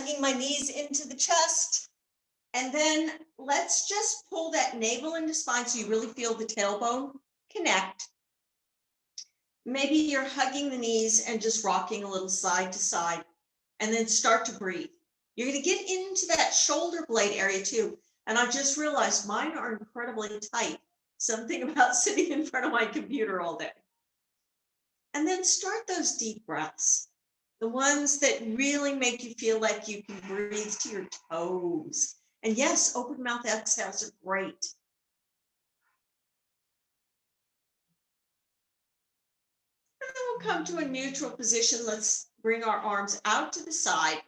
hugging my knees into the chest. And then let's just pull that navel into spine so you really feel the tailbone connect. Maybe you're hugging the knees and just rocking a little side to side, and then start to breathe. You're going to get into that shoulder blade area too. And I just realized mine are incredibly tight. Something about sitting in front of my computer all day. And then start those deep breaths, the ones that really make you feel like you can breathe to your toes. And yes, open mouth exhales are great. And then we'll come to a neutral position. Let's bring our arms out to the side.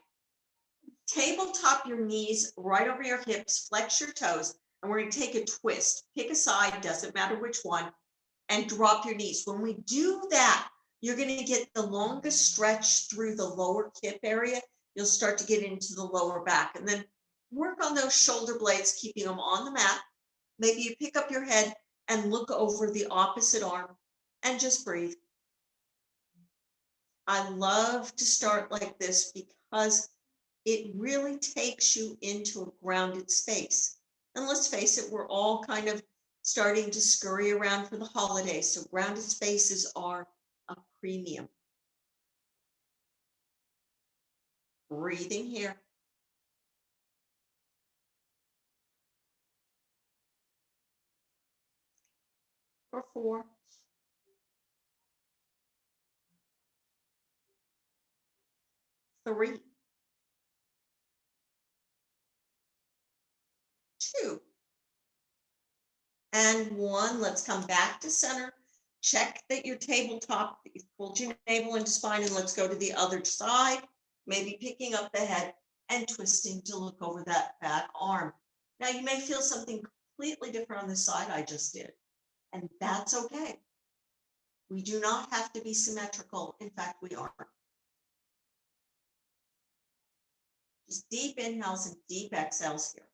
Tabletop your knees right over your hips, flex your toes, and we're going to take a twist. Pick a side, doesn't matter which one, and drop your knees. When we do that, you're going to get the longest stretch through the lower hip area. You'll start to get into the lower back, and then work on those shoulder blades, keeping them on the mat. Maybe you pick up your head and look over the opposite arm and just breathe. I love to start like this because it really takes you into a grounded space. And let's face it, we're all kind of starting to scurry around for the holidays. So grounded spaces are a premium. Breathing here. For 4. 3. 2. And 1. Let's come back to center. Check that your tabletop, that you've pulled your navel into spine, and let's go to the other side. Maybe picking up the head and twisting to look over that back arm. Now you may feel something completely different on the side I just did, and that's okay. We do not have to be symmetrical. In fact, we aren't. Just deep inhales and deep exhales here.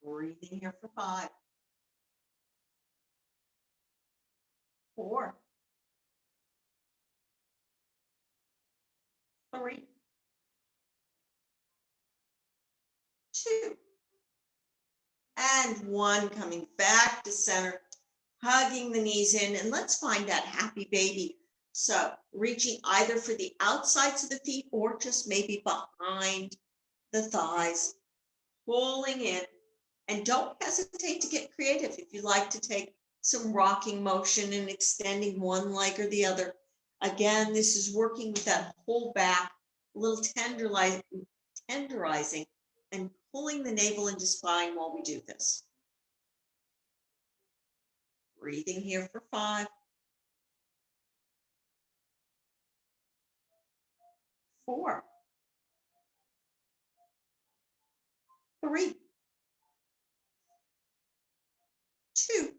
Breathing here for 5. 4. 3. 2. And 1. Coming back to center, hugging the knees in, and let's find that happy baby. So reaching either for the outsides of the feet or just maybe behind the thighs, pulling in. And don't hesitate to get creative if you like to take some rocking motion and extending one leg or the other. Again, this is working with that whole back, a little tenderizing and pulling the navel into spine while we do this. Breathing here for 5. 4. 3. 2.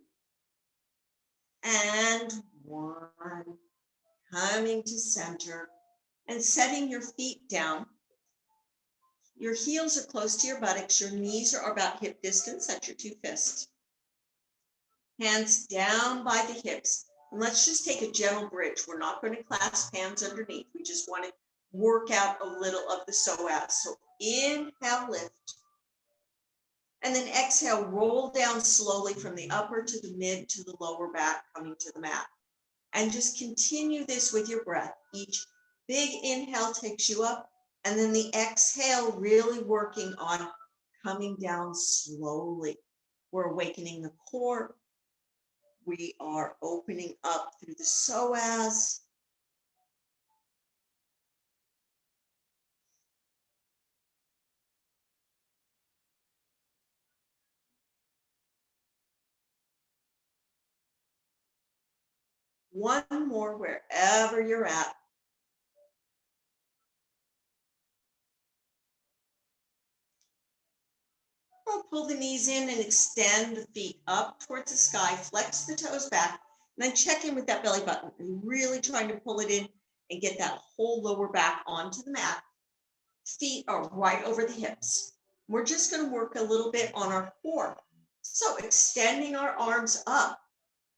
And 1. Coming to center and setting your feet down. Your heels are close to your buttocks. Your knees are about hip distance. That's your 2 fists. Hands down by the hips. And let's just take a gentle bridge. We're not going to clasp hands underneath. We just want to work out a little of the psoas. So inhale, lift. And then exhale, roll down slowly from the upper to the mid to the lower back, coming to the mat. And just continue this with your breath. Each big inhale takes you up, and then the exhale really working on coming down slowly. We're awakening the core. We are opening up through the psoas. One more wherever you're at. We'll pull the knees in and extend the feet up towards the sky, flex the toes back, and then check in with that belly button. Really trying to pull it in and get that whole lower back onto the mat. Feet are right over the hips. We're just going to work a little bit on our core. So extending our arms up,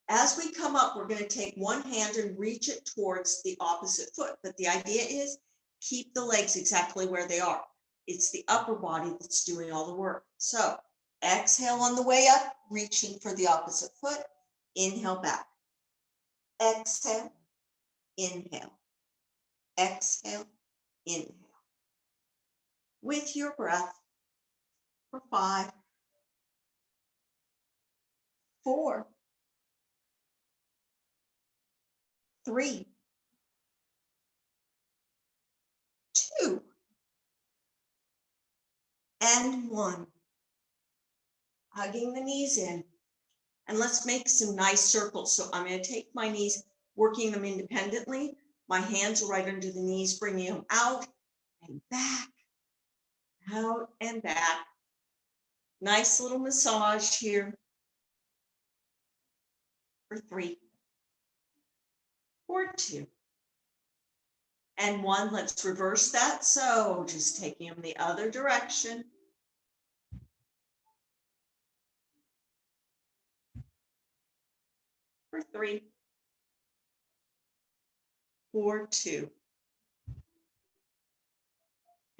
As we come up, we're going to take one hand and reach it towards the opposite foot. But the idea is keep the legs exactly where they are. It's the upper body that's doing all the work. So exhale on the way up, reaching for the opposite foot. Inhale back. Exhale, inhale. Exhale, inhale. With your breath for 5, 4, 3, 2, and 1. Hugging the knees in. And let's make some nice circles. So I'm going to take my knees, working them independently. My hands are right under the knees, bringing them out and back, out and back. Nice little massage here. For 3, for 2, and 1. Let's reverse that. So just taking them the other direction. For 3, for 2,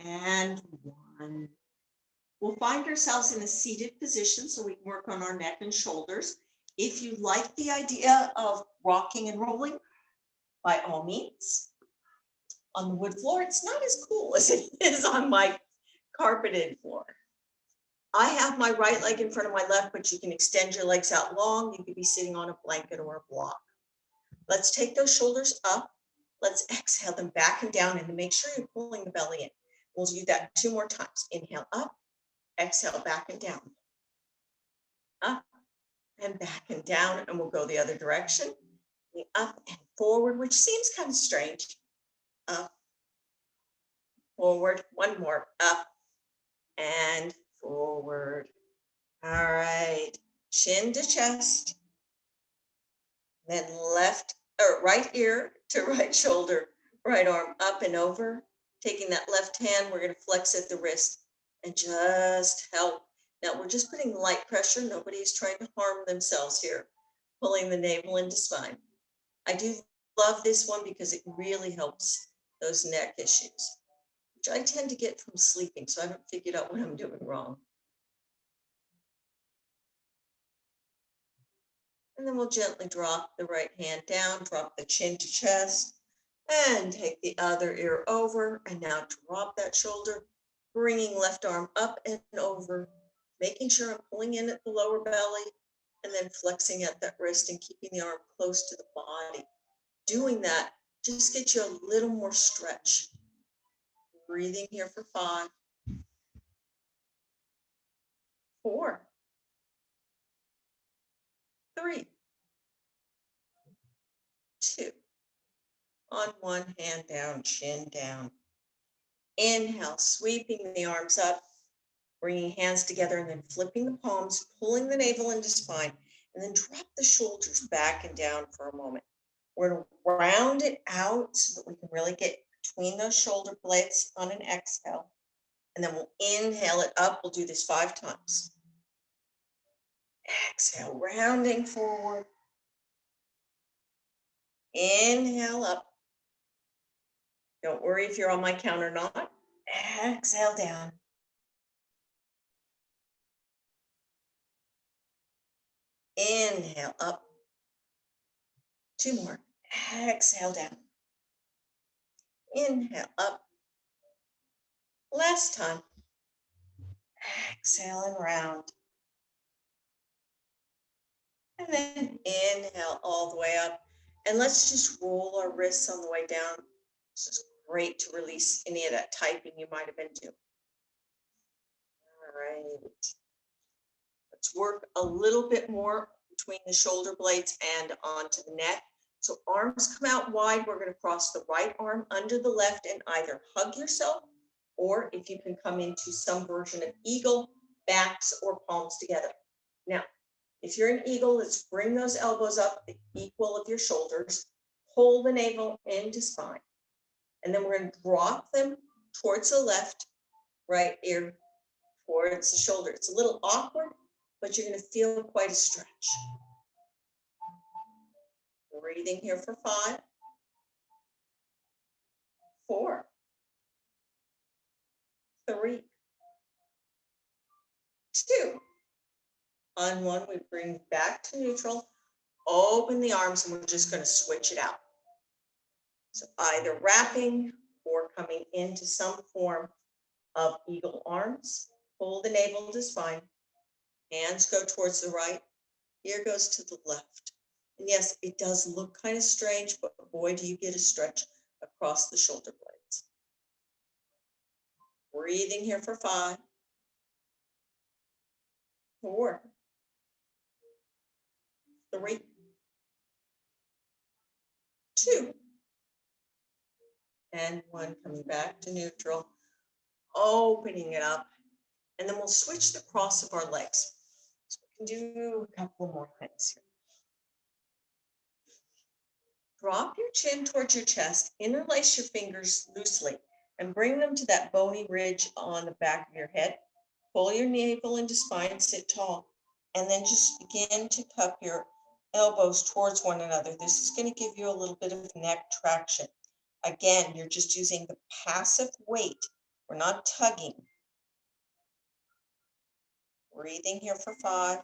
and 1. We'll find ourselves in a seated position so we can work on our neck and shoulders. If you like the idea of rocking and rolling, by all means. On the wood floor, it's not as cool as it is on my carpeted floor. I have my right leg in front of my left, but you can extend your legs out long. You could be sitting on a blanket or a block. Let's take those shoulders up. Let's exhale them back and down, and make sure you're pulling the belly in. We'll do that 2 more times. Inhale up, exhale back and down. Up and back and down, and we'll go the other direction. Up and forward, which seems kind of strange. Up, forward, 1 more, up and forward. All right, chin to chest, then left or right ear to right shoulder, right arm up and over. Taking that left hand, we're going to flex at the wrist and just help. Now we're just putting light pressure. Nobody's trying to harm themselves here. Pulling the navel into spine. I do love this one because it really helps those neck issues, which I tend to get from sleeping, so I haven't figured out what I'm doing wrong. And then we'll gently drop the right hand down, drop the chin to chest, and take the other ear over. And now drop that shoulder, bringing left arm up and over, making sure I'm pulling in at the lower belly, and then flexing at that wrist and keeping the arm close to the body. Doing that just gets you a little more stretch. Breathing here for 5, 4, 3, 2. On one hand down, chin down. Inhale, sweeping the arms up, bringing hands together, and then flipping the palms, pulling the navel into spine, and then drop the shoulders back and down for a moment. We're going to round it out so that we can really get between those shoulder blades on an exhale. And then we'll inhale it up. We'll do this 5 times. Exhale, rounding forward. Inhale up. Don't worry if you're on my count or not. Exhale down. Inhale up. 2 more. Exhale down. Inhale up. Last time. Exhale and round. And then inhale all the way up. And let's just roll our wrists on the way down. This is great to release any of that typing you might have been doing. All right. Let's work a little bit more between the shoulder blades and onto the neck. So arms come out wide. We're going to cross the right arm under the left and either hug yourself, or if you can come into some version of eagle, backs or palms together. Now, if you're an eagle, let's bring those elbows up equal of your shoulders. Hold the navel into spine. And then we're going to drop them towards the left, right ear towards the shoulder. It's a little awkward, but you're going to feel quite a stretch. Breathing here for 5, 4, 3, 2. On 1, we bring back to neutral, open the arms, and we're just going to switch it out. So either wrapping or coming into some form of eagle arms. Pull the navel to spine. Hands go towards the right. Ear goes to the left. And yes, it does look kind of strange, but boy, do you get a stretch across the shoulder blades. Breathing here for 5, 4, 3, 2, and 1. Coming back to neutral, opening it up, and then we'll switch the cross of our legs. So we can do a couple more things here. Drop your chin towards your chest, interlace your fingers loosely, and bring them to that bony ridge on the back of your head. Pull your navel into spine, sit tall, and then just begin to cup your elbows towards one another. This is going to give you a little bit of neck traction. Again, you're just using the passive weight. We're not tugging. Breathing here for 5,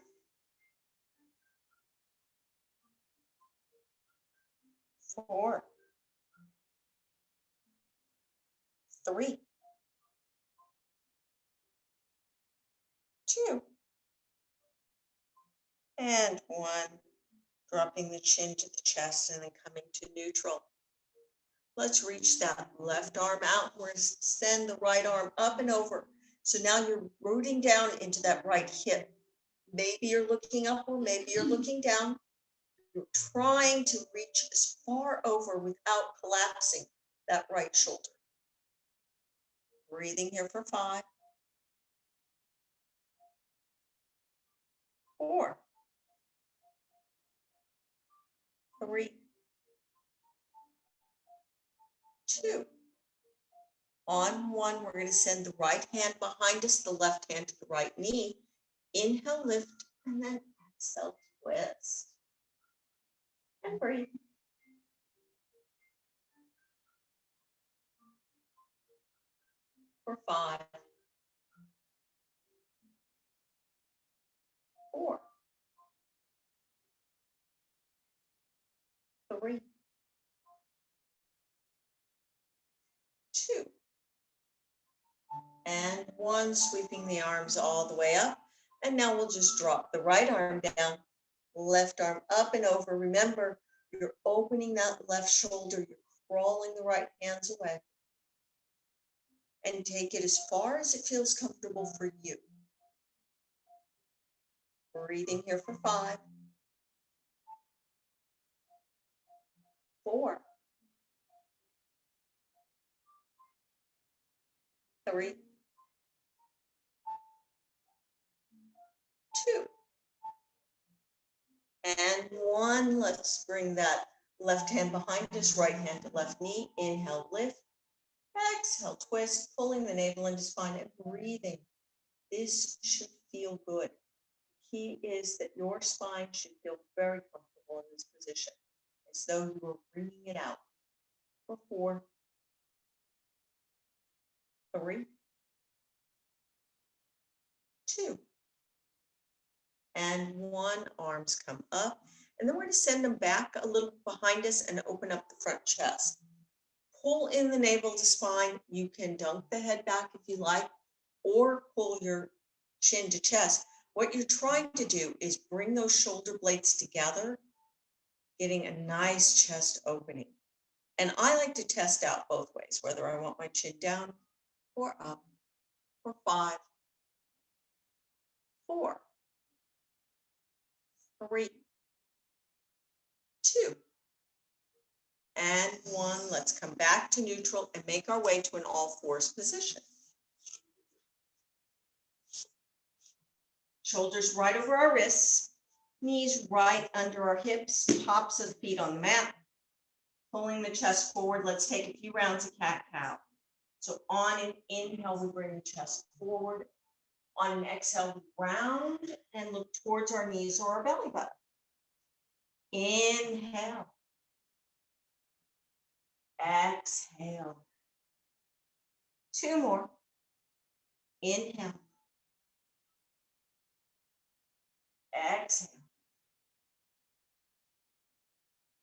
4, 3, 2, and 1. Dropping the chin to the chest and then coming to neutral. Let's reach that left arm out. We're going to send the right arm up and over. So now you're rooting down into that right hip. Maybe you're looking up or maybe you're looking down. You're trying to reach as far over without collapsing that right shoulder. Breathing here for 5, 4, 3, 2. On 1, we're going to send the right hand behind us, the left hand to the right knee. Inhale, lift, and then exhale, twist. And breathe. For 5, 4, 3, 2, and 1. Sweeping the arms all the way up. And now we'll just drop the right arm down, left arm up and over. Remember, you're opening that left shoulder. You're crawling the right hands away. And take it as far as it feels comfortable for you. Breathing here for 5, 4, 3, 2, and 1. Let's bring that left hand behind us, right hand to left knee. Inhale, lift. Exhale, twist, pulling the navel into spine and breathing. This should feel good. The key is that your spine should feel very comfortable in this position, as though you were bringing it out. For 4, 3, 2, and 1. Arms come up, and then we're going to send them back a little behind us and open up the front chest. Pull in the navel to spine. You can dunk the head back if you like, or pull your chin to chest. What you're trying to do is bring those shoulder blades together, getting a nice chest opening. And I like to test out both ways, whether I want my chin down or up. For 5, 4, 3, 2, and 1. Let's come back to neutral and make our way to an all-fours position. Shoulders right over our wrists, knees right under our hips, tops of the feet on the mat. Pulling the chest forward. Let's take a few rounds of cat-cow. So on an inhale, we bring the chest forward. On an exhale, we round and look towards our knees or our belly button. Inhale. Exhale. 2 more. Inhale. Exhale.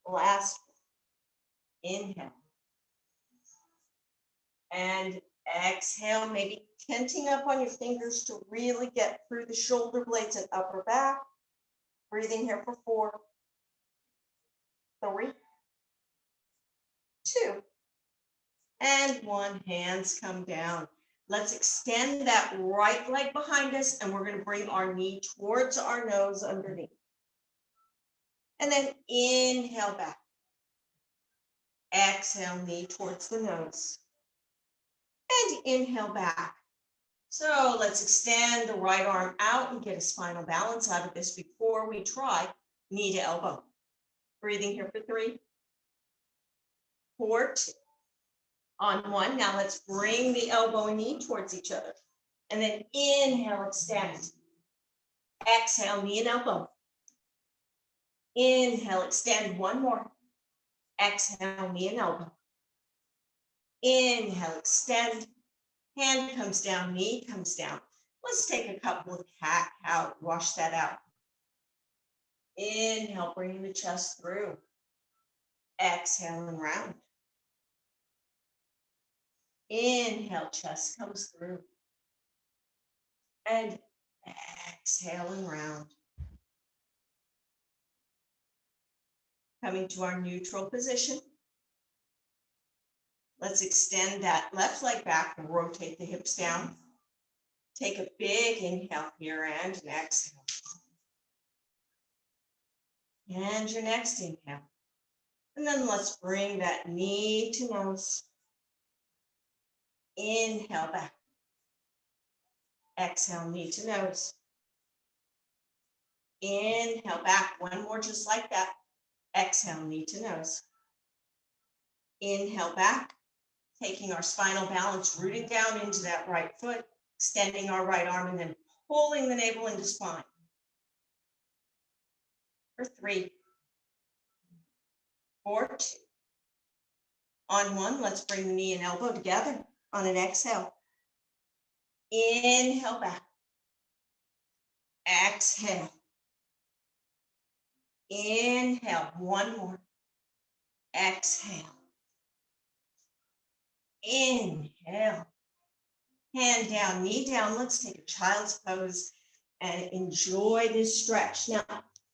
Last one. Inhale. And exhale, maybe tenting up on your fingers to really get through the shoulder blades and upper back. Breathing here for 4, 3, 2, and 1. Hands come down. Let's extend that right leg behind us, and we're going to bring our knee towards our nose underneath. And then inhale back. Exhale, knee towards the nose. And inhale back. So let's extend the right arm out and get a spinal balance out of this before we try knee to elbow. Breathing here for 3, 4, 2. On 1, now let's bring the elbow and knee towards each other. And then inhale, extend. Exhale, knee and elbow. Inhale, extend. 1 more. Exhale, knee and elbow. Inhale, extend. Hand comes down, knee comes down. Let's take a couple of cat-cow, wash that out. Inhale, bringing the chest through. Exhale and round. Inhale, chest comes through. And exhale and round. Coming to our neutral position. Let's extend that left leg back and rotate the hips down. Take a big inhale here and an exhale. And your next inhale. And then let's bring that knee to nose. Inhale back. Exhale, knee to nose. Inhale back. 1 more just like that. Exhale, knee to nose. Inhale back. Taking our spinal balance, rooting down into that right foot, extending our right arm, and then pulling the navel into spine. For 3, 4, 2. On 1, let's bring the knee and elbow together on an exhale. Inhale back. Exhale. Inhale. 1 more. Exhale. Inhale. Hand down, knee down. Let's take a child's pose and enjoy this stretch. Now,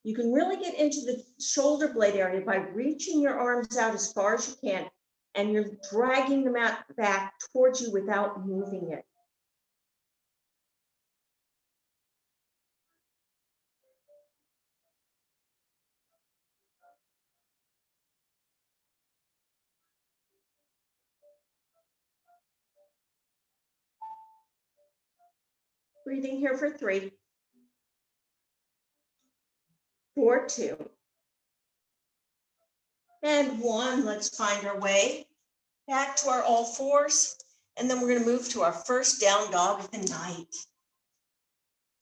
you can really get into the shoulder blade area by reaching your arms out as far as you can, and you're dragging the mat back towards you without moving it. Breathing here for 3, 4, 2, and 1. Let's find our way back to our all fours, and then we're going to move to our first down dog of the night.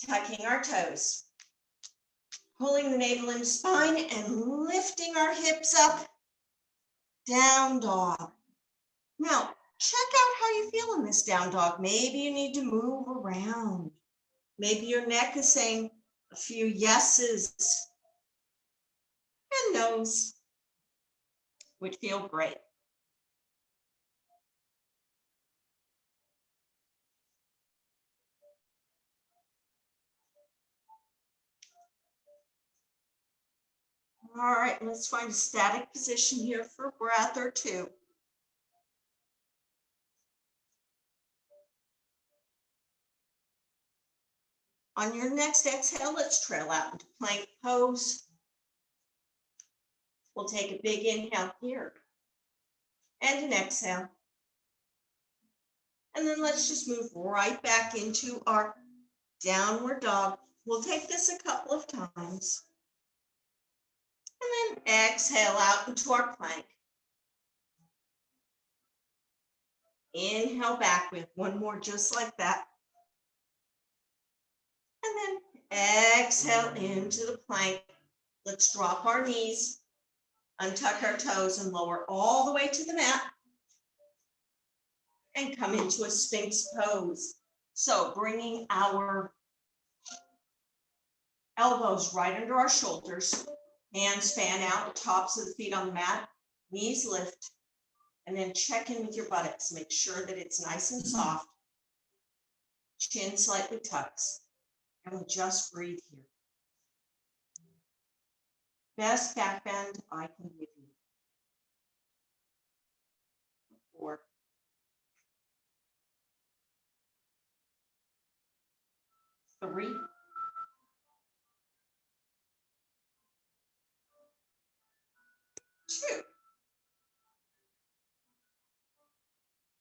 Tucking our toes, pulling the navel into spine, and lifting our hips up. Down dog. Now, check out how you feel in this down dog. Maybe you need to move around. Maybe your neck is saying a few yeses and nos, would feel great. All right, let's find a static position here for a breath or 2. On your next exhale, let's trail out into plank pose. We'll take a big inhale here and an exhale. And then let's just move right back into our downward dog. We'll take this a couple of times. And then exhale out into our plank. Inhale back with 1 more just like that. And then exhale into the plank. Let's drop our knees, Untuck our toes and lower all the way to the mat. And come into a Sphinx pose. So bringing our elbows right under our shoulders, hands fan out, tops of the feet on the mat, knees lift, and then check in with your buttocks. Make sure that it's nice and soft. Chin slightly tucks, and we just breathe here. Best back bend I can give you. 4, 3, 2,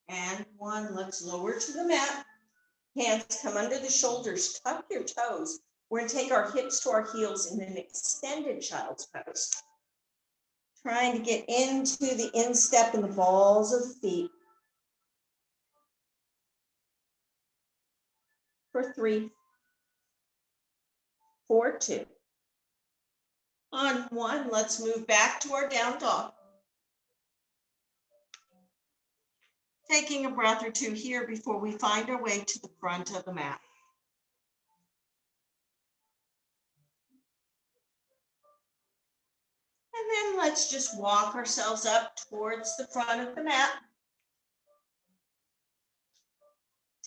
and 1. Let's lower to the mat. Hands come under the shoulders, tuck your toes. We're going to take our hips to our heels in an extended child's pose. Trying to get into the instep and the balls of the feet. For 3, 4, 2. On 1, let's move back to our down dog. Taking a breath or two here before we find our way to the front of the mat. And then let's just walk ourselves up towards the front of the mat.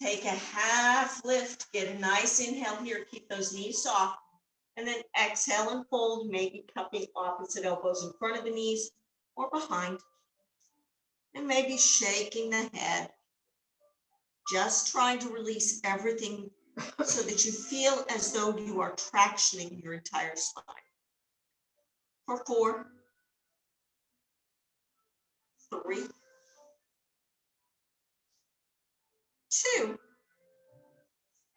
Take a half lift, get a nice inhale here, keep those knees soft. And then exhale and fold, maybe cupping opposite elbows in front of the knees or behind. And maybe shaking the head. Just trying to release everything so that you feel as though you are tractioning your entire spine. For 4, 3, 2,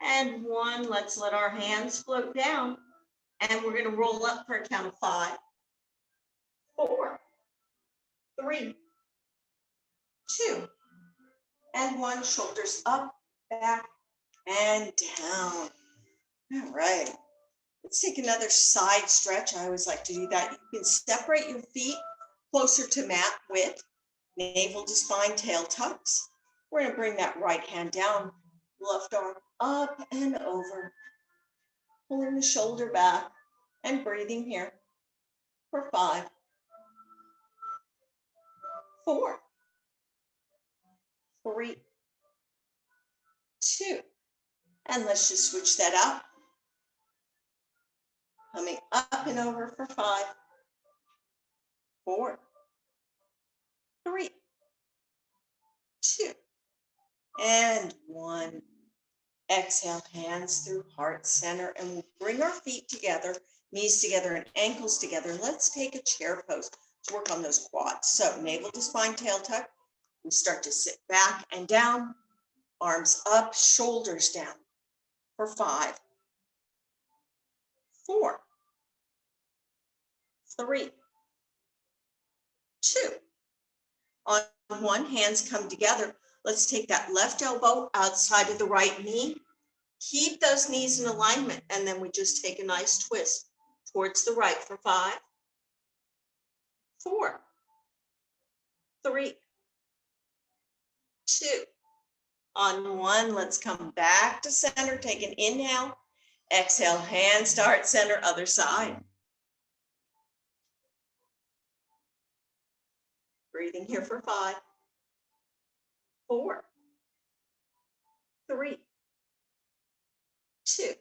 and 1. Let's let our hands float down. And we're going to roll up for a count of 5, 4, 3, 2, and 1. Shoulders up, back, and down. All right. Let's take another side stretch. I always like to do that. You can separate your feet closer to mat width, navel to spine, tail tucks. We're going to bring that right hand down, left arm up and over, pulling the shoulder back and breathing here for 5, 4, 3, 2, and let's just switch that out. Coming up and over for 5, 4, 3, 2, and 1. Exhale, hands through heart center, and we'll bring our feet together, knees together and ankles together. Let's take a chair pose to work on those quads. So navel to spine, tail tuck. We start to sit back and down, arms up, shoulders down for 5, 4, 3, 2. On 1, hands come together. Let's take that left elbow outside of the right knee. Keep those knees in alignment, and then we just take a nice twist towards the right for 5, 4, 3, 2. On 1, let's come back to center. Take an inhale. Exhale, hands to heart center, other side. Breathing here for 5, 4, 3, 2,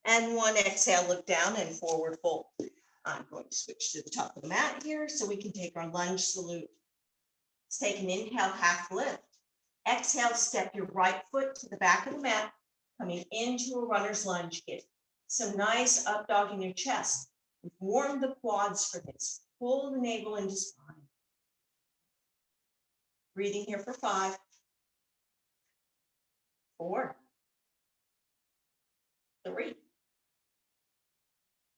and 1. Exhale, look down and forward fold. I'm going to switch to the top of the mat here so we can take our lunge salute. Let's take an inhale, half lift. Exhale, step your right foot to the back of the mat, coming into a runner's lunge. Get some nice up dog in your chest. Warm the quads for this. Pull the navel into spine. Breathing here for 5, 4, 3,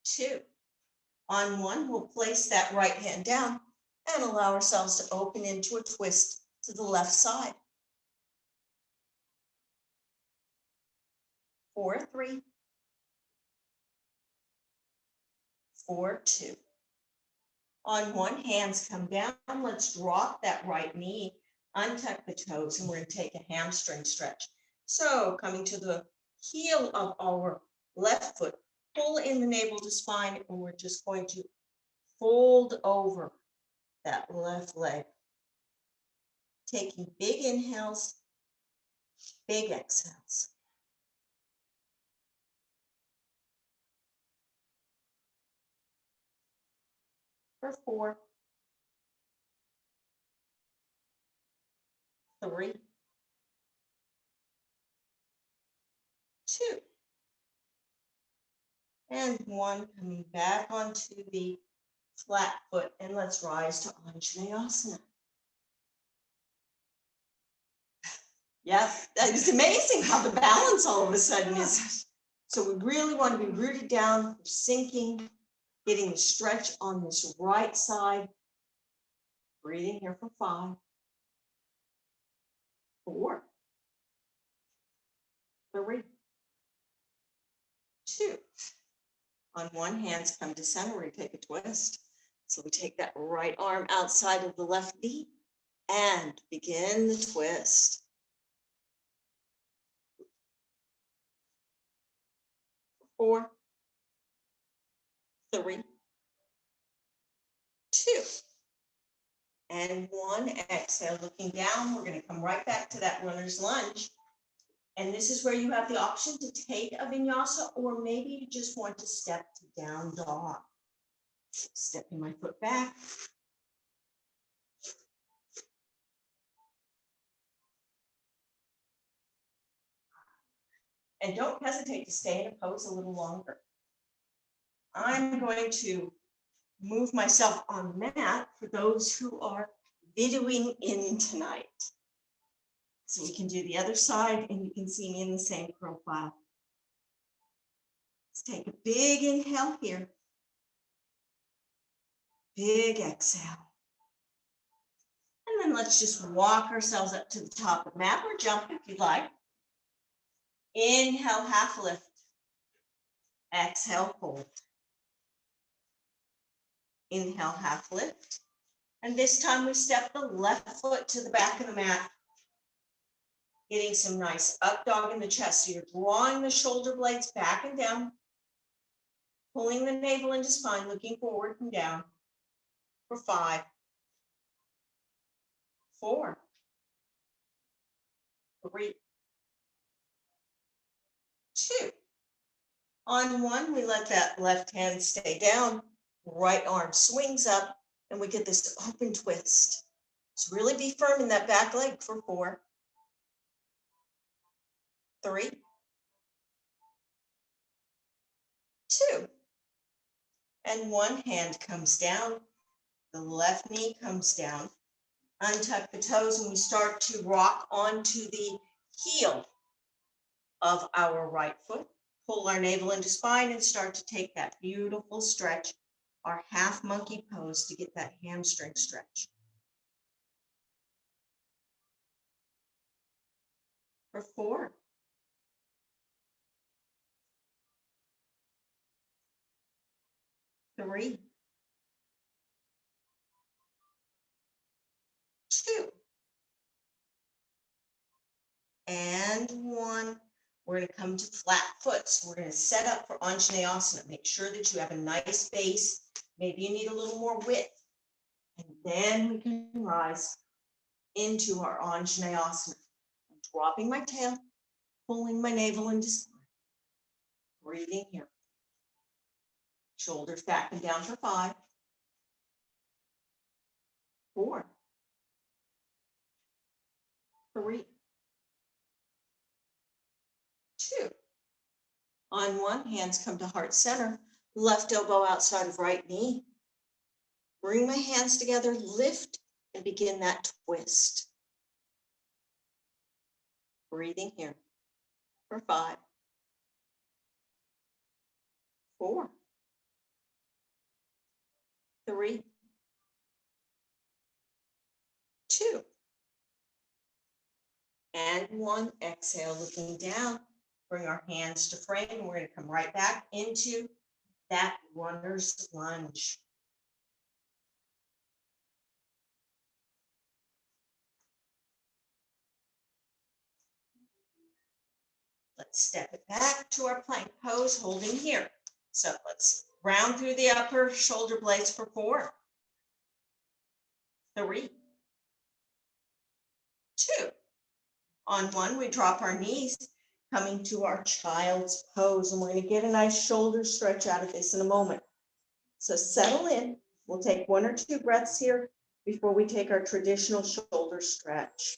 2. On 1, we'll place that right hand down and allow ourselves to open into a twist to the left side. 4, 3, 4, 2. On one, hands come down. Let's drop that right knee, untuck the toes, and we're going to take a hamstring stretch. So coming to the heel of our left foot, pull in the navel to spine, and we're just going to fold over that left leg. Taking big inhales, big exhales. For 4, 3, 2, and 1. Coming back onto the flat foot, and let's rise to Anjaneyasana. Yeah, it's amazing how the balance all of a sudden is. So we really want to be rooted down, sinking, getting the stretch on this right side. Breathing here for 5, 4, 3, 2. On one, hands come to center. We take a twist. So we take that right arm outside of the left knee and begin the twist. 4, 3, 2, and 1. Exhale, looking down. We're going to come right back to that runner's lunge. And this is where you have the option to take a vinyasa, or maybe you just want to step to down dog. Stepping my foot back. And don't hesitate to stay in a pose a little longer. I'm going to move myself on the mat for those who are videoing in tonight. So we can do the other side and you can see me in the same profile. Let's take a big inhale here. Big exhale. And then let's just walk ourselves up to the top of the mat or jump if you'd like. Inhale, half lift. Exhale, fold. Inhale, half lift. And this time we step the left foot to the back of the mat. Getting some nice up dog in the chest. So you're drawing the shoulder blades back and down. Pulling the navel into spine, looking forward and down. For 5, 4, 3, 2. On 1, we let that left hand stay down. Right arm swings up and we get this open twist. So really be firm in that back leg for 4, 3, 2. And 1, hand comes down. The left knee comes down. Untuck the toes and we start to rock onto the heel of our right foot. Pull our navel into spine and start to take that beautiful stretch, our half monkey pose, to get that hamstring stretch. For 4, 3, 2, and 1. We're going to come to flat foot. So we're going to set up for Anjaneyasana. Make sure that you have a nice base. Maybe you need a little more width. And then we can rise into our Anjaneyasana. I'm dropping my tail, pulling my navel into spine. Breathing here. Shoulders back and down for 5, 4, 3, 2. On 1, hands come to heart center. Left elbow outside of right knee. Bring my hands together, lift, and begin that twist. Breathing here for 5, 4, 3, 2. And 1. Exhale, looking down. Bring our hands to frame. And we're going to come right back into that runner's lunge. Let's step it back to our plank pose, holding here. So let's round through the upper shoulder blades for 4, 3, 2. On 1, we drop our knees, coming to our child's pose, and we're going to get a nice shoulder stretch out of this in a moment. So settle in. We'll take 1 or 2 breaths here before we take our traditional shoulder stretch.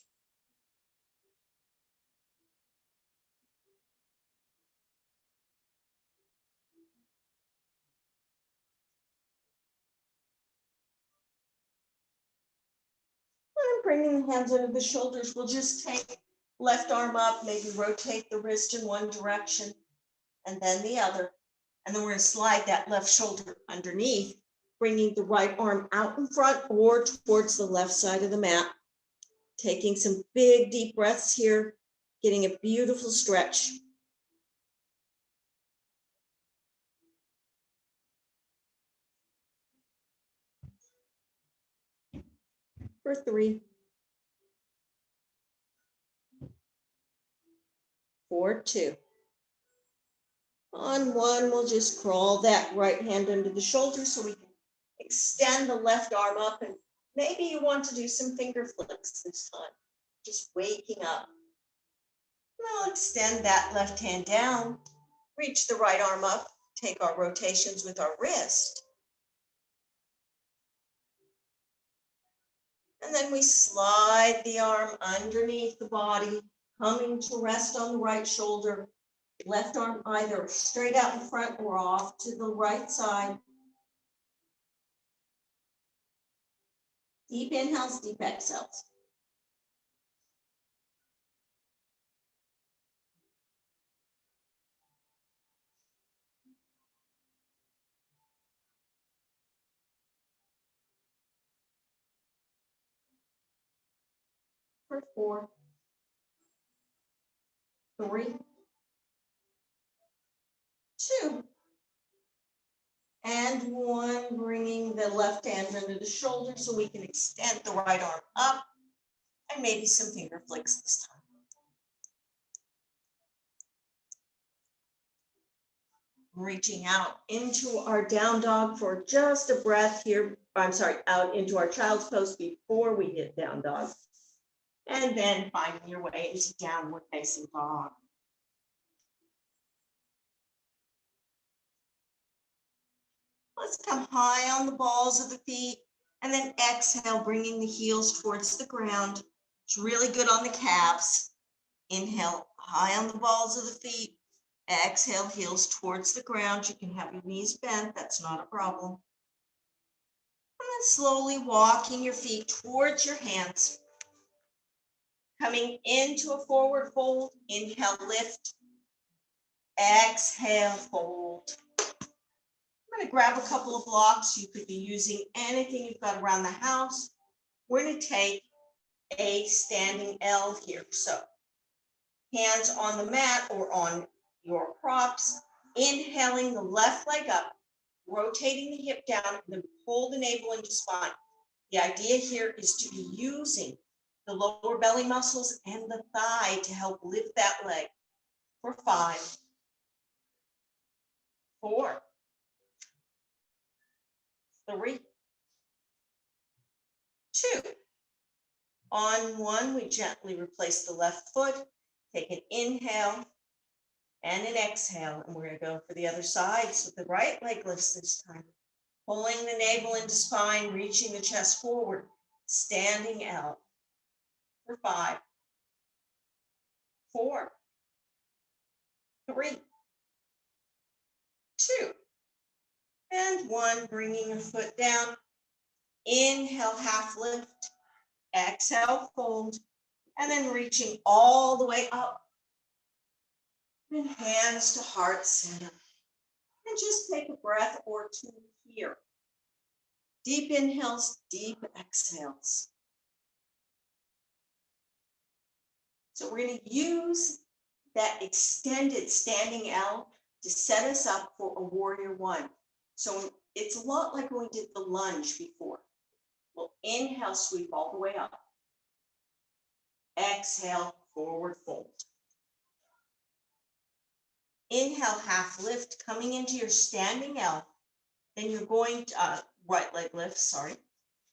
And bringing the hands under the shoulders, we'll just take left arm up, maybe rotate the wrist in one direction and then the other. And then we're going to slide that left shoulder underneath, bringing the right arm out in front or towards the left side of the mat. Taking some big deep breaths here, getting a beautiful stretch. For 3, 4, 2. On 1, we'll just crawl that right hand under the shoulder so we can extend the left arm up, and maybe you want to do some finger flicks this time, just waking up. Now extend that left hand down, reach the right arm up, take our rotations with our wrist. And then we slide the arm underneath the body, coming to rest on the right shoulder. Left arm either straight out in front or off to the right side. Deep inhales, deep exhales. For 4, 3, 2, and 1, bringing the left hand under the shoulder so we can extend the right arm up, and maybe some finger flicks this time. Reaching out into our down dog for just a breath here. I'm sorry, out into our child's pose before we hit down dog. And then finding your way into downward facing dog. Let's come high on the balls of the feet, and then exhale, bringing the heels towards the ground. It's really good on the calves. Inhale, high on the balls of the feet. Exhale, heels towards the ground. You can have your knees bent, that's not a problem. And then slowly walking your feet towards your hands. Coming into a forward fold. Inhale, lift. Exhale, fold. I'm going to grab a couple of blocks. You could be using anything you've got around the house. We're going to take a standing L here. So hands on the mat or on your props. Inhaling the left leg up, rotating the hip down, and then pull the navel into spine. The idea here is to be using the lower belly muscles and the thigh to help lift that leg. For 5, 4, 3, 2. On 1, we gently replace the left foot. Take an inhale and an exhale, and we're going to go for the other side. So the right leg lifts this time. Pulling the navel into spine, reaching the chest forward, standing L. For 5, 4, 3, 2, and 1. Bringing a foot down. Inhale, half lift. Exhale, fold. And then reaching all the way up. And hands to heart center. And just take a breath or 2 here. Deep inhales, deep exhales. So we're going to use that extended standing L to set us up for a warrior 1. So it's a lot like when we did the lunge before. We'll inhale, sweep all the way up. Exhale, forward fold. Inhale, half lift, coming into your standing L. Then you're going to, right leg lift, sorry.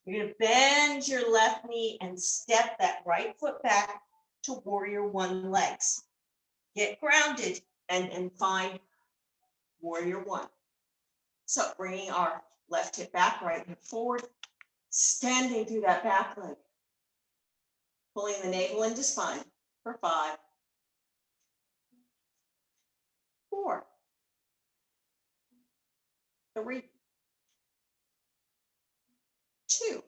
You're going to bend your left knee and step that right foot back to warrior one legs. Get grounded and find warrior one. So bringing our left hip back, right hip forward, standing through that back leg. Pulling the navel into spine for 5, 4, 3, 2.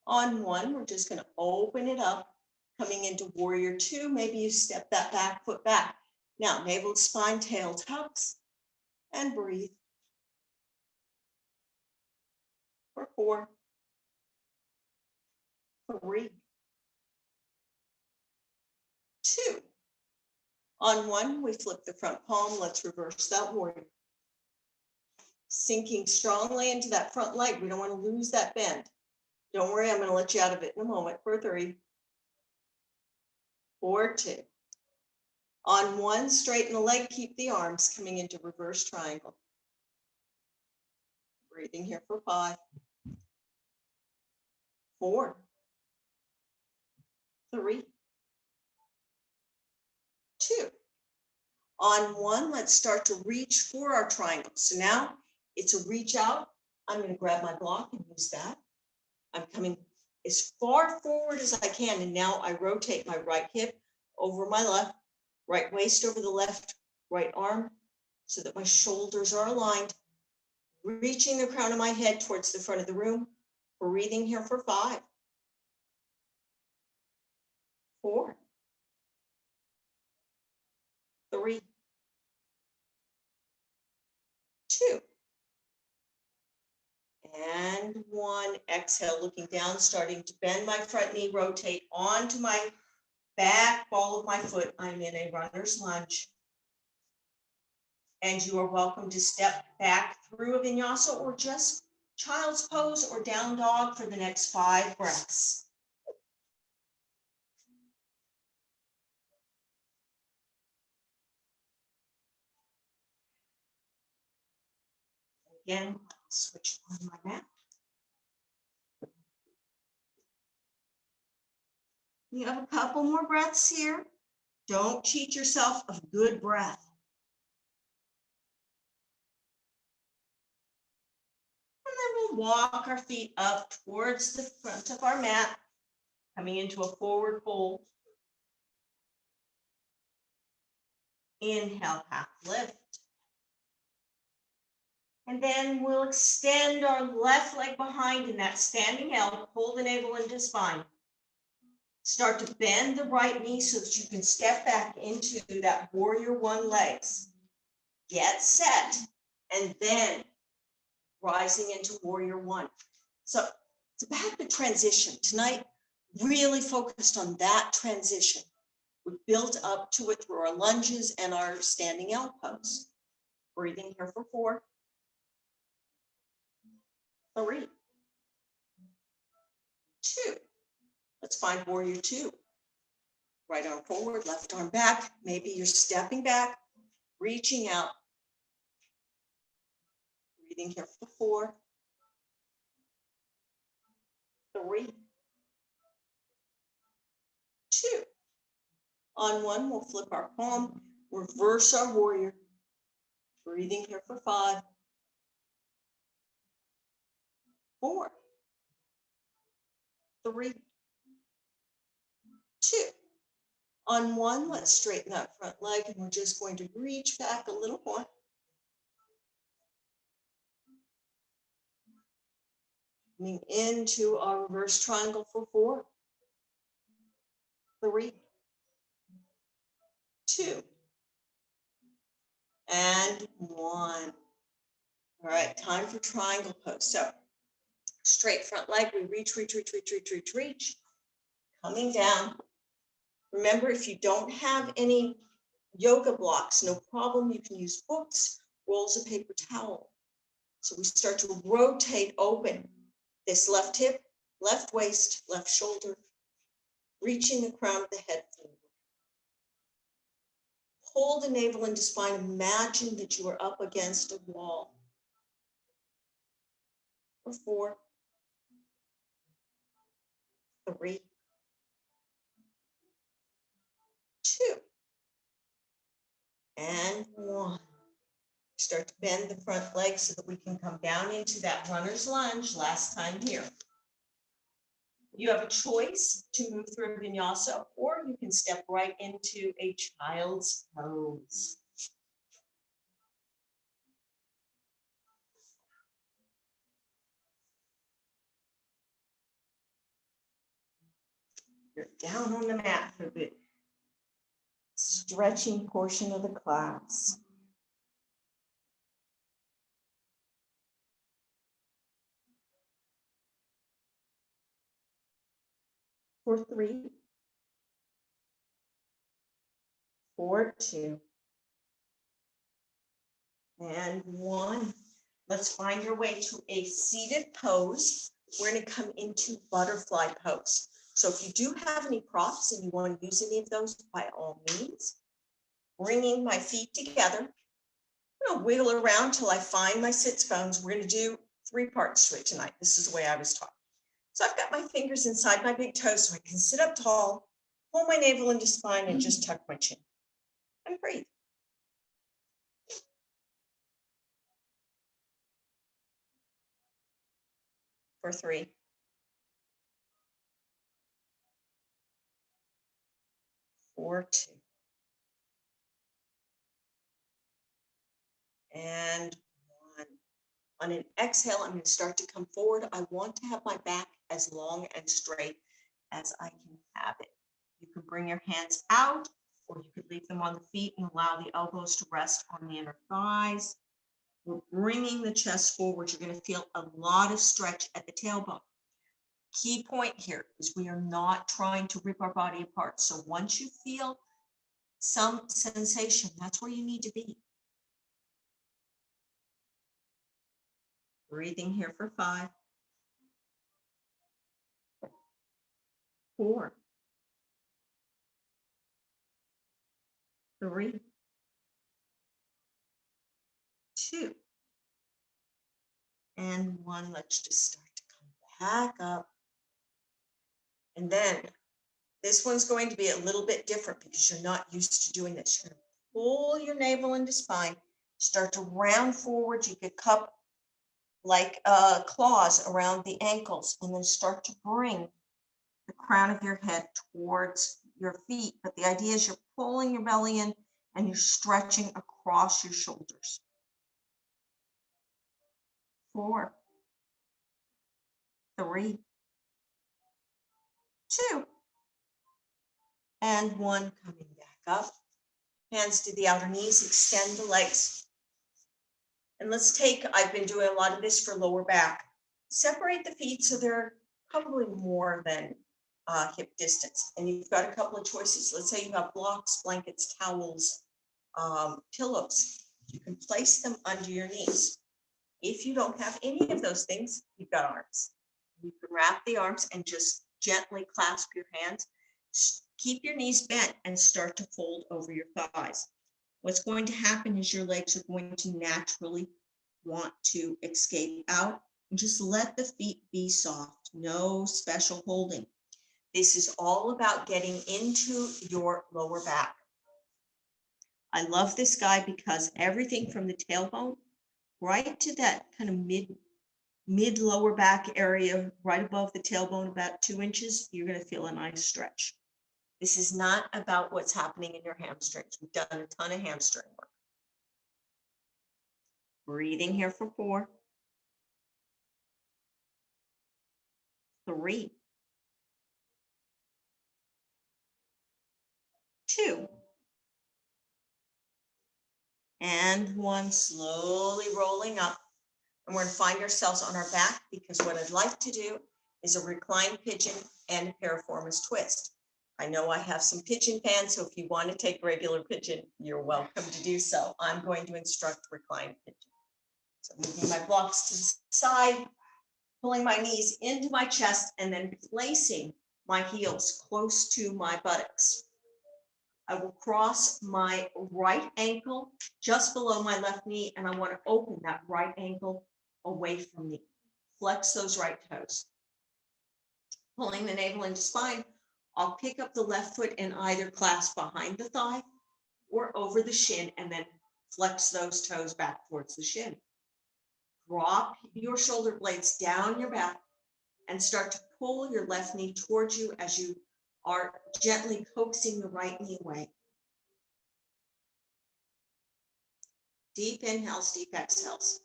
On 1, we're just going to open it up, coming into warrior 2. Maybe you step that back foot back. Now, navel to spine, tail tucks, and breathe. For 4, 3, 2. On 1, we flip the front palm. Let's reverse that warrior. Sinking strongly into that front leg. We don't want to lose that bend. Don't worry, I'm going to let you out of it in a moment. For 3, 4, 2. On 1, straighten the leg, keep the arms coming into reverse triangle. Breathing here for 5, 4, 3, 2. On 1, let's start to reach for our triangle. So now it's a reach out. I'm going to grab my block and use that. I'm coming as far forward as I can. And now I rotate my right hip over my left, right waist over the left, right arm, so that my shoulders are aligned. Reaching the crown of my head towards the front of the room. Breathing here for 5, 4, 3, 2. And 1. Exhale, looking down, starting to bend my front knee, rotate onto my back ball of my foot. I'm in a runner's lunge. And you are welcome to step back through a vinyasa or just child's pose or down dog for the next 5 breaths. Again, switch on my mat. You have a couple more breaths here. Don't cheat yourself of good breath. And then we'll walk our feet up towards the front of our mat, coming into a forward fold. Inhale, half lift. And then we'll extend our left leg behind in that standing L, pull the navel into spine. Start to bend the right knee so that you can step back into that warrior one legs. Get set, and then rising into warrior one. So it's about the transition. Tonight, really focused on that transition. We built up to it through our lunges and our standing L pose. Breathing here for 4, 3, 2. Let's find warrior 2. Right arm forward, left arm back. Maybe you're stepping back, reaching out. Breathing here for 4, 3, 2. On 1, we'll flip our palm, reverse our warrior. Breathing here for 5, 4, 3, 2. On 1, let's straighten that front leg, and we're just going to reach back a little more. Coming into our reverse triangle for 4, 3, 2, and 1. All right, time for triangle pose. So straight front leg, we reach, reach, reach, reach, reach, reach, reach. Coming down. Remember, if you don't have any yoga blocks, no problem. You can use books, rolls of paper towel. So we start to rotate open this left hip, left waist, left shoulder, reaching the crown of the head forward. pull the navel into spine. Imagine that you are up against a wall. For 4, 3, 2, and 1. Start to bend the front leg so that we can come down into that runner's lunge last time here. You have a choice to move through a vinyasa, or you can step right into a child's pose. You're down on the mat for the stretching portion of the class. For 3, 4, 2, and 1. Let's find your way to a seated pose. We're going to come into butterfly pose. So if you do have any props and you want to use any of those, by all means, bringing my feet together. I'm going to wiggle around till I find my sits bones. We're going to do 3 parts to it tonight. This is the way I was taught. So I've got my fingers inside my big toes so I can sit up tall, pull my navel into spine, and just tuck my chin. And breathe. For 3, 4, 2, and 1. On an exhale, I'm going to start to come forward. I want to have my back as long and straight as I can have it. You can bring your hands out, or you could leave them on the feet and allow the elbows to rest on the inner thighs. We're bringing the chest forward. You're going to feel a lot of stretch at the tailbone. Key point here is we are not trying to rip our body apart. So once you feel some sensation, that's where you need to be. Breathing here for 5, 4, 3, 2, and 1. Let's just start to come back up. And then this one's going to be a little bit different because you're not used to doing this. You're going to pull your navel into spine, start to round forward. You could cup like claws around the ankles, and then start to bring the crown of your head towards your feet. But the idea is you're pulling your belly in and you're stretching across your shoulders. 4, 3, 2, and 1. Coming back up. Hands to the outer knees, extend the legs. And let's take, I've been doing a lot of this for lower back. Separate the feet so they're probably more than hip distance. And you've got a couple of choices. Let's say you have blocks, blankets, towels, pillows. You can place them under your knees. If you don't have any of those things, you've got arms. You can wrap the arms and just gently clasp your hands. Keep your knees bent and start to fold over your thighs. What's going to happen is your legs are going to naturally want to escape out, and just let the feet be soft. No special holding. This is all about getting into your lower back. I love this guy because everything from the tailbone right to that kind of mid lower back area, right above the tailbone, about 2 inches, you're going to feel a nice stretch. This is not about what's happening in your hamstrings. We've done a ton of hamstring work. Breathing here for 4, 3, 2, and 1. Slowly rolling up. And we're going to find ourselves on our back, because what I'd like to do is a reclined pigeon and a piriformis twist. I know I have some pigeon fans, so if you want to take regular pigeon, you're welcome to do so. I'm going to instruct reclined pigeon. So moving my blocks to the side, pulling my knees into my chest, and then placing my heels close to my buttocks. I will cross my right ankle just below my left knee, and I want to open that right ankle away from me. Flex those right toes. Pulling the navel into spine, I'll pick up the left foot and either clasp behind the thigh or over the shin, and then flex those toes back towards the shin. Drop your shoulder blades down your back and start to pull your left knee towards you as you are gently coaxing the right knee away. Deep inhales, deep exhales.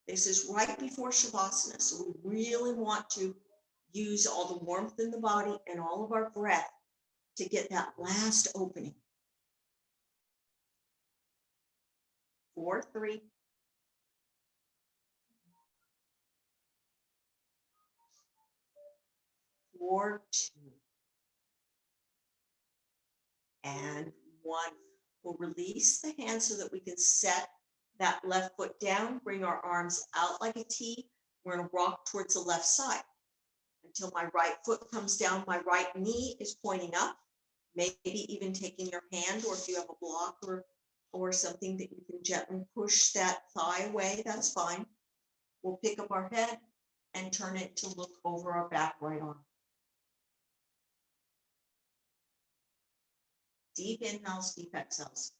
This is right before Shavasana, so we really want to use all the warmth in the body and all of our breath to get that last opening. 4, 3, 4, 2, and 1. We'll release the hands so that we can set that left foot down, bring our arms out like a T. We're going to rock towards the left side until my right foot comes down. My right knee is pointing up, maybe even taking your hand, or if you have a block or something that you can gently push that thigh away, that's fine. We'll pick up our head and turn it to look over our back right arm. Deep inhales, deep exhales.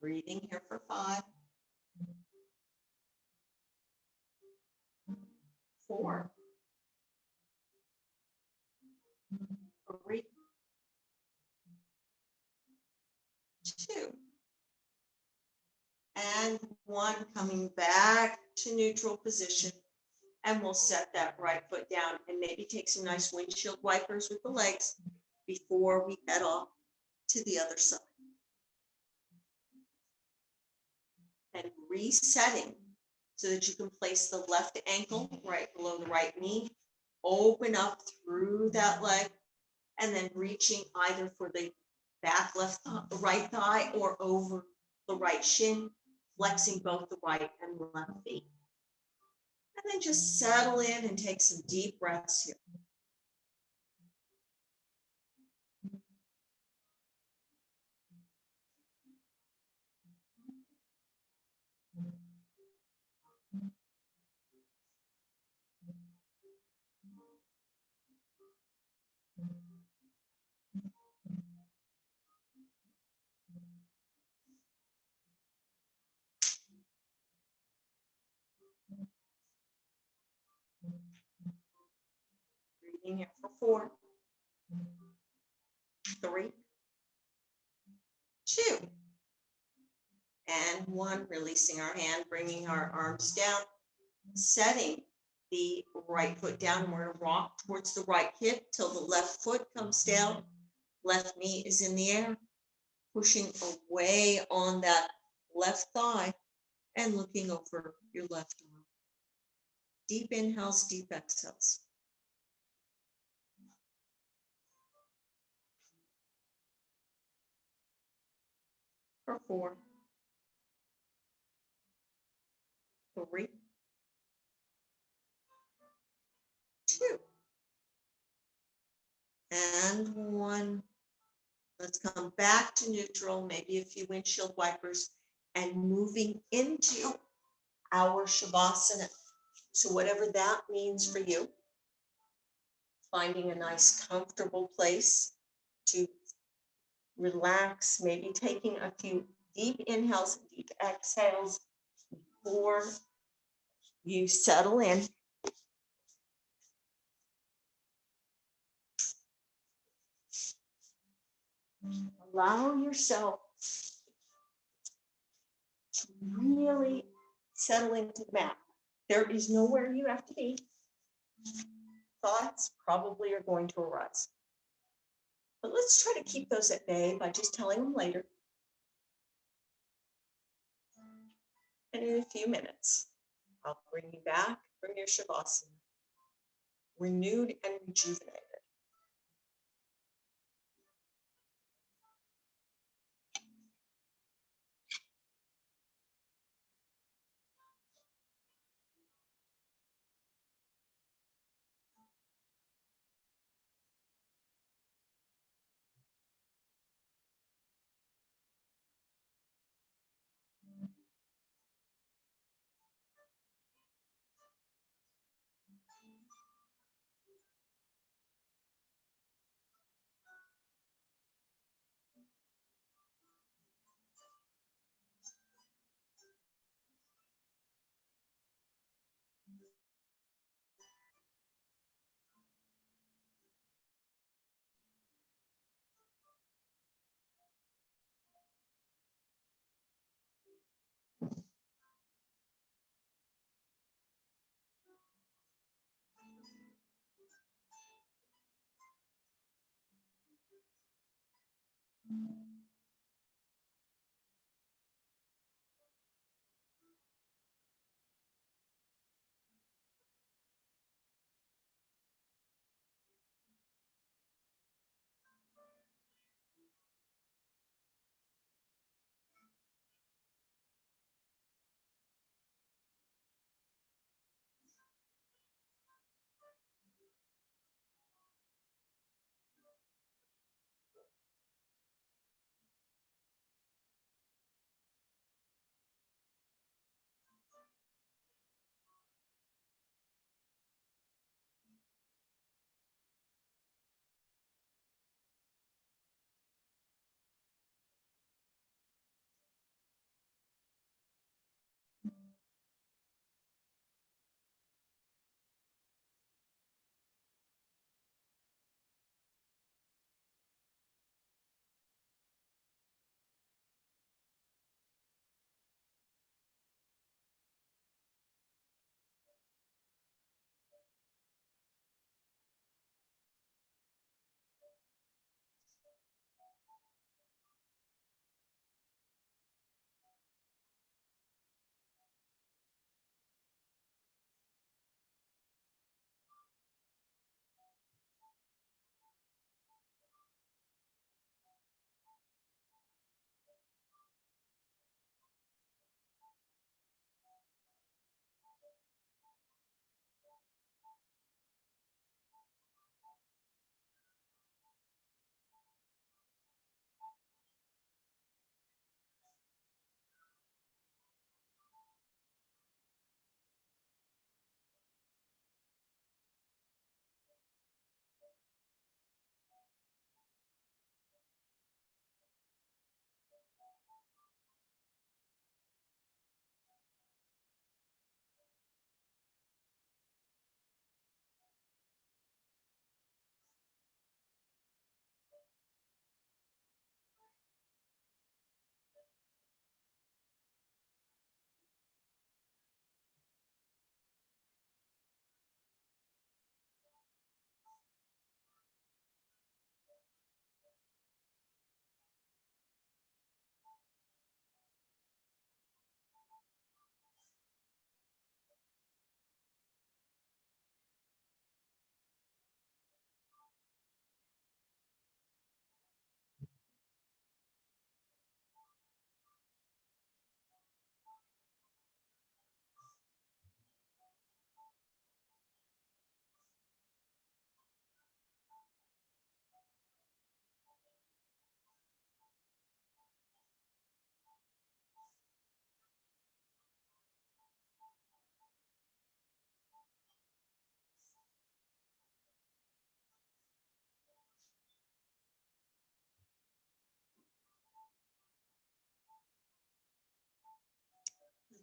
Breathing here for 5, 4, 3, 2, and 1. Coming back to neutral position, and we'll set that right foot down and maybe take some nice windshield wipers with the legs before we head off to the other side. And resetting so that you can place the left ankle right below the right knee, open up through that leg, and then reaching either for the back right thigh or over the right shin, flexing both the right and left feet. And then just settle in and take some deep breaths here. Breathing here for 4, 3, 2, and 1. Releasing our hand, bringing our arms down, setting the right foot down. We're going to rock towards the right hip till the left foot comes down. Left knee is in the air, pushing away on that left thigh and looking over your left arm. Deep inhales, deep exhales. For 4, 3, 2, and 1. Let's come back to neutral, maybe a few windshield wipers, and moving into our Shavasana. So whatever that means for you, finding a nice comfortable place to relax, maybe taking a few deep inhales and deep exhales before you settle in. Allow yourself to really settle into the mat. There is nowhere you have to be. Thoughts probably are going to arise. But let's try to keep those at bay by just telling them later. And in a few minutes, I'll bring you back from your Shavasana, renewed and rejuvenated.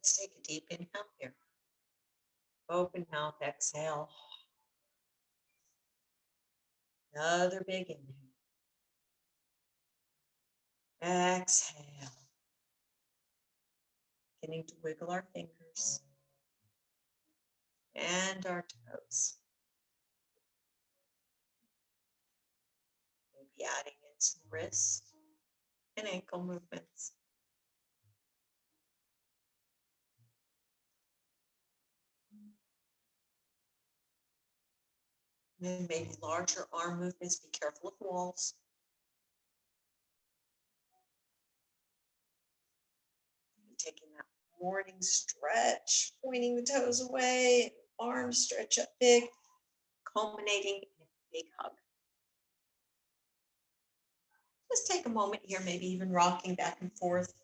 Let's take a deep inhale here. Open mouth, exhale. Another big inhale. Exhale. Beginning to wiggle our fingers and our toes. Maybe adding in some wrist and ankle movements. And then maybe larger arm movements. Be careful of walls. Maybe taking that morning stretch, pointing the toes away, arms stretch up big, culminating in a big hug. Just take a moment here, maybe even rocking back and forth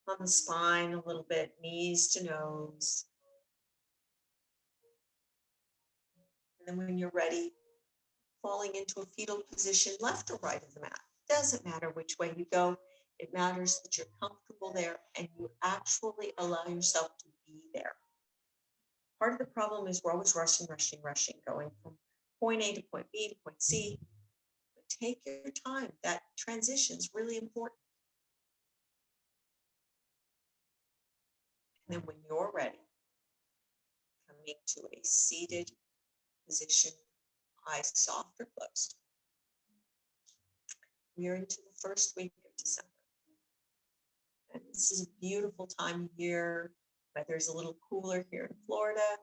on the spine a little bit, knees to nose. And then when you're ready, falling into a fetal position, left or right of the mat. Doesn't matter which way you go. It matters that you're comfortable there and you actually allow yourself to be there. Part of the problem is we're always rushing, going from point A to point B to point C. But take your time. That transition is really important. And then when you're ready, coming to a seated position, eyes soft or closed. We are into the first week of December. And this is a beautiful time of year. Weather's a little cooler here in Florida,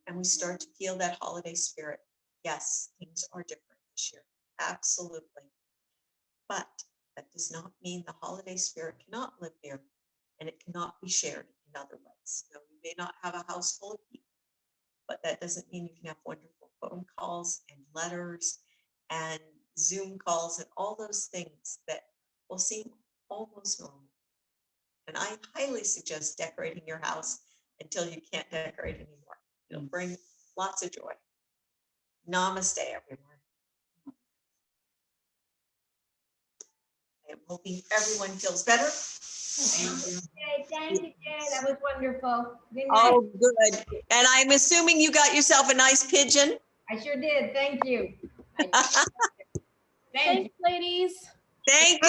and we start to feel that holiday spirit. Yes, things are different this year, absolutely. But that does not mean the holiday spirit cannot live there, and it cannot be shared in other ways. Now, you may not have a house full of people, but that doesn't mean you can have wonderful phone calls and letters and Zoom calls and all those things that will seem almost normal. And I highly suggest decorating your house until you can't decorate anymore. It'll bring lots of joy. Namaste, everyone. I am hoping everyone feels better. Okay, thank you, Jay. That was wonderful. Good night. Oh, good. And I'm assuming you got yourself a nice pigeon. I sure did. Thank you. Thank you. Thanks, ladies. Thank